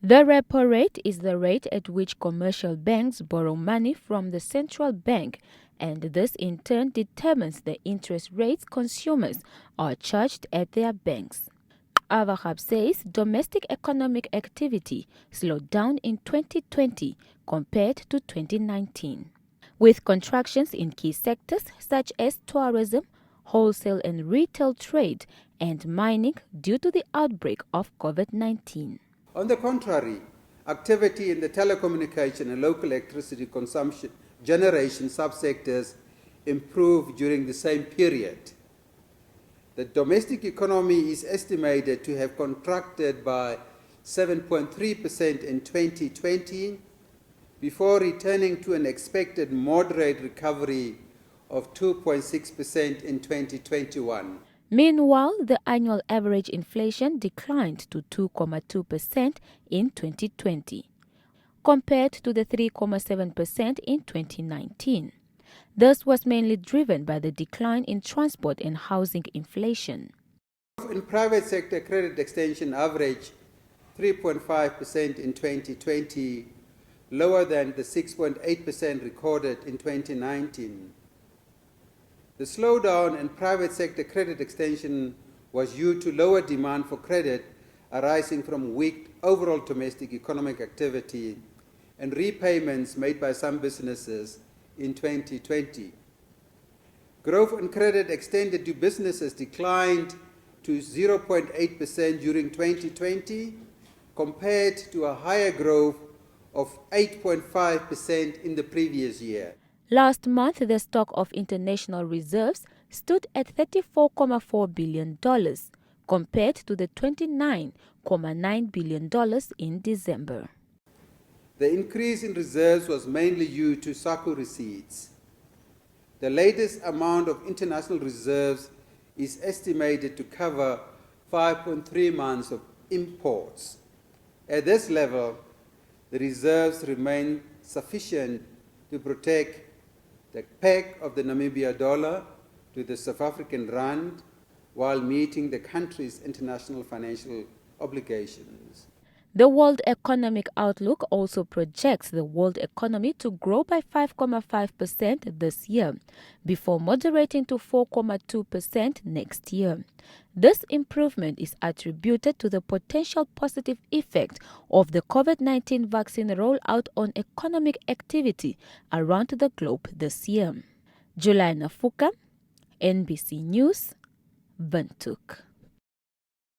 The repo rate is the rate at which commercial banks borrow money from the central bank, and this in turn determines the interest rates consumers are charged at their banks. Avahab says domestic economic activity slowed down in 2020 compared to 2019, with contractions in key sectors such as tourism, wholesale and retail trade, and mining due to the outbreak of COVID-19. On the contrary, activity in the telecommunication and local electricity consumption generation subsectors improved during the same period. The domestic economy is estimated to have contracted by 7.3% in 2020 before returning to an expected moderate recovery of 2.6% in 2021. Meanwhile, the annual average inflation declined to 2.2% in 2020, compared to the 3.7% in 2019. This was mainly driven by the decline in transport and housing inflation. In private sector credit extension averaged 3.5% in 2020, lower than the 6.8% recorded in 2019. The slowdown in private sector credit extension was due to lower demand for credit arising from weak overall domestic economic activity and repayments made by some businesses in 2020. Growth in credit extended to businesses declined to 0.8% during 2020 compared to a higher growth of 8.5% in the previous year. Last month, the stock of international reserves stood at $34.4 billion, compared to the $29.9 billion in December. The increase in reserves was mainly due to SACU receipts. The latest amount of international reserves is estimated to cover 5.3 months of imports. At this level, the reserves remain sufficient to protect the peg of the Namibia dollar to the South African rand while meeting the country's international financial obligations. The World Economic Outlook also projects the world economy to grow by 5.5% this year, before moderating to 4.2% next year. This improvement is attributed to the potential positive effect of the COVID-19 vaccine rollout on economic activity around the globe this year. Juliana Fuka, NBC News, Windhoek.